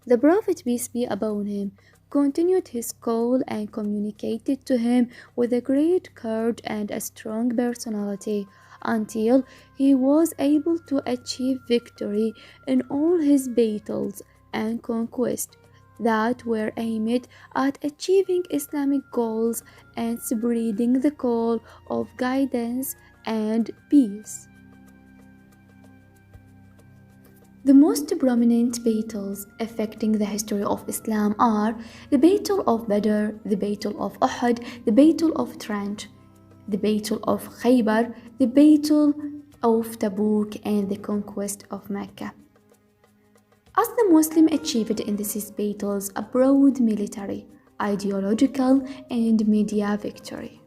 The Prophet, peace be upon him, continued his call and communicated to him with a great courage and a strong personality until he was able to achieve victory in all his battles and conquests that were aimed at achieving Islamic goals and spreading the call of guidance and peace. The most prominent battles affecting the history of Islam are the Battle of Badr, the Battle of Uhud, the Battle of Trench, the Battle of Khaybar, the Battle of Tabuk, and the conquest of Mecca. As the Muslim achieved in these battles a broad military, ideological, and media victory.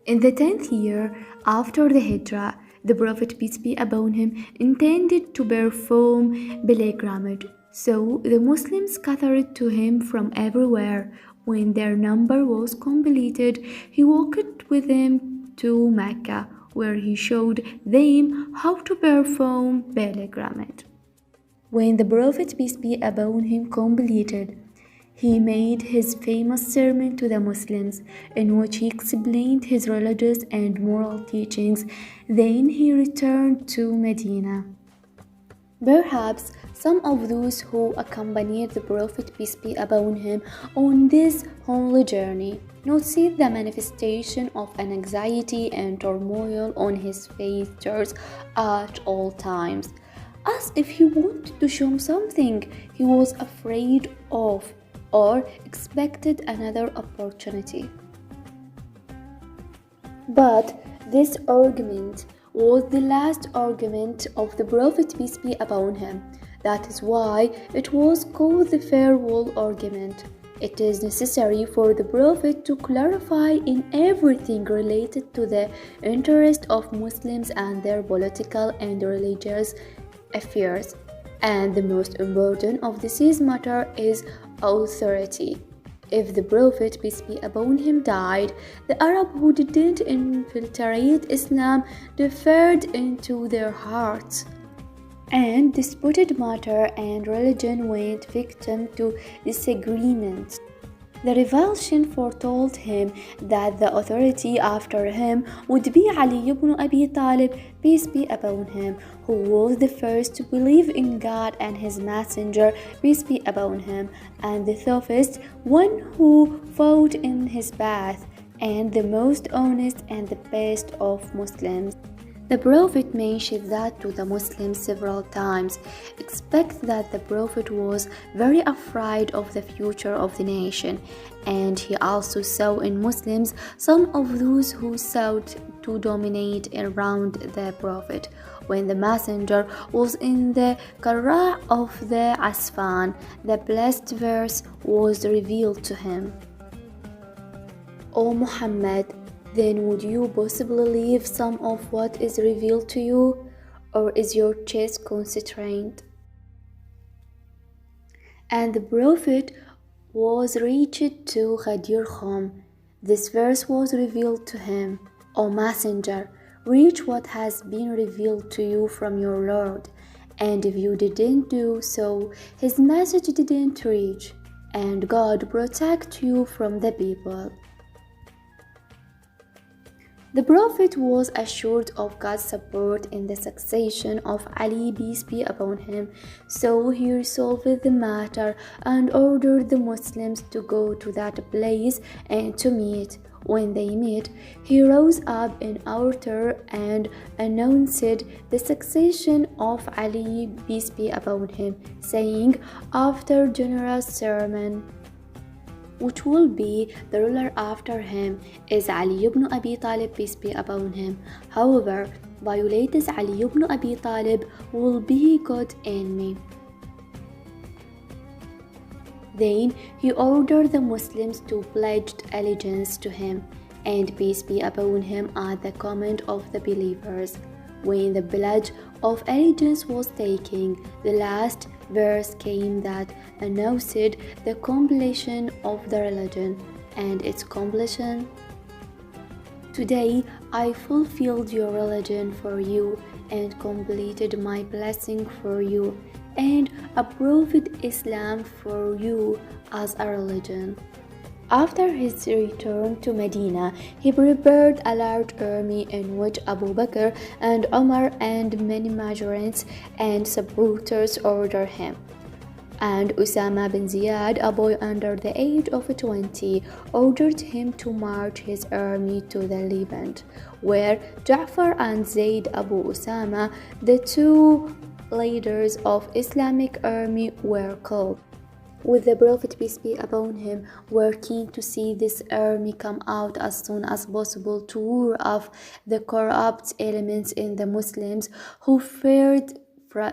In the 10th year after the Hijrah, the Prophet, peace be upon him, intended to perform pilgrimage. So the Muslims gathered to him from everywhere. When their number was completed, he walked with them to Mecca, where he showed them how to perform pilgrimage. When the Prophet, peace be upon him, completed, he made his famous sermon to the Muslims, in which he explained his religious and moral teachings. Then he returned to Medina. Perhaps some of those who accompanied the Prophet, peace be upon him, on this holy journey noticed the manifestation of an anxiety and turmoil on his features at all times, as if he wanted to show something he was afraid of or expected another opportunity. But this argument was the last argument of the Prophet, peace be upon him. That is why it was called the farewell argument. It is necessary for the Prophet to clarify in everything related to the interest of Muslims and their political and religious affairs. And the most important of this matter is authority. If the Prophet, peace be upon him, died, the Arab who didn't infiltrate Islam deferred into their hearts, and disputed matter and religion went victim to disagreements. The revelation foretold him that the authority after him would be Ali ibn Abi Talib, peace be upon him, who was the first to believe in God and his messenger, peace be upon him, and the toughest one who fought in his path, and the most honest and the best of Muslims. The Prophet mentioned that to the Muslims several times. Expect that the Prophet was very afraid of the future of the nation, and he also saw in Muslims some of those who sought to dominate around the Prophet. When the messenger was in the Qara of the Asfan, the blessed verse was revealed to him. O Muhammad, then would you possibly leave some of what is revealed to you, or is your chest constrained? And the Prophet was reached to Ghadir Khum. This verse was revealed to him. O Messenger, reach what has been revealed to you from your Lord. And if you didn't do so, his message didn't reach, and God protect you from the people. The Prophet was assured of God's support in the succession of Ali, peace be upon him, so he resolved the matter and ordered the Muslims to go to that place and to meet. When they met, he rose up in order and announced the succession of Ali, peace be upon him, saying, after generous sermon, which will be the ruler after him is Ali ibn Abi Talib, peace be upon him. However, violates Ali ibn Abi Talib will be God's enemy. Then he ordered the Muslims to pledge allegiance to him, and peace be upon him at the command of the believers. When the pledge of allegiance was taken, the last verse came that announced the completion of the religion, and its completion. Today I fulfilled your religion for you and completed my blessing for you, and approved Islam for you as a religion. After his return to Medina, he prepared a large army in which Abu Bakr and Umar and many majorities and supporters ordered him. And Usama bin Ziyad, a boy under the age of 20, ordered him to march his army to the Levant, where Ja'far and Zayd Abu Usama, the two leaders of Islamic army, were killed. With the Prophet, peace be upon him, were keen to see this army come out as soon as possible to ward off the corrupt elements in the Muslims who feared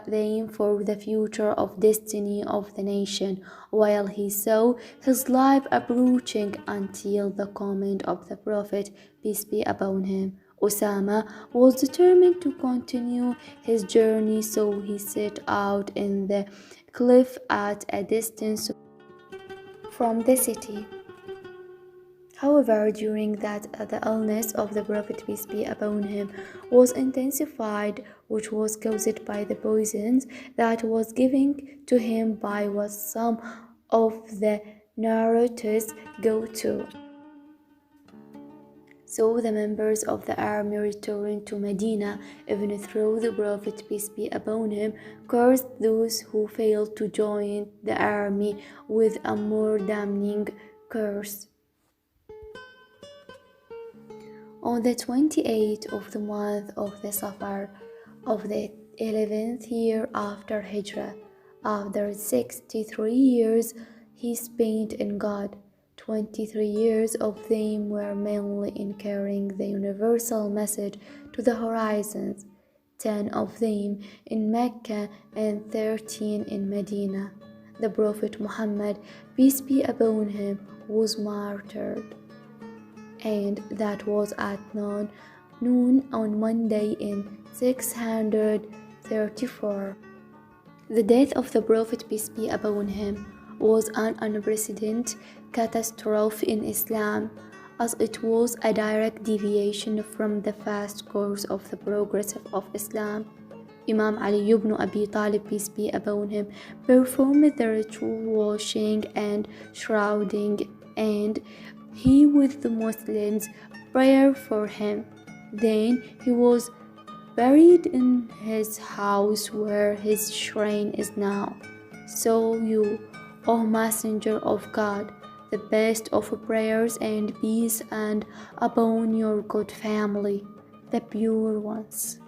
them for the future of destiny of the nation, while he saw his life approaching until the coming of the Prophet, peace be upon him. Osama was determined to continue his journey, so he set out in the cliff at a distance from the city. However, during that, the illness of the Prophet, peace be upon him, was intensified, which was caused by the poisons that was given to him by what some of the narrators go to. So the members of the army returned to Medina, even though the Prophet, peace be upon him, cursed those who failed to join the army with a more damning curse. On the 28th of the month of the Safar of the 11th year after Hijrah, after 63 years he spent in God, 23 years of them were mainly in carrying the universal message to the horizons, 10 of them in Mecca and 13 in Medina. The Prophet Mohammed, peace be upon him, was martyred, and that was at noon on Monday in 634. The death of the Prophet, peace be upon him, was an unprecedented catastrophe in Islam, as it was a direct deviation from the fast course of the progress of Islam. Imam Ali ibn Abi Talib, peace be upon him, performed the ritual washing and shrouding, and he with the Muslims prayed for him. Then he was buried in his house where his shrine is now. So you, O Messenger of God, the best of prayers and peace, and upon your good family, the pure ones.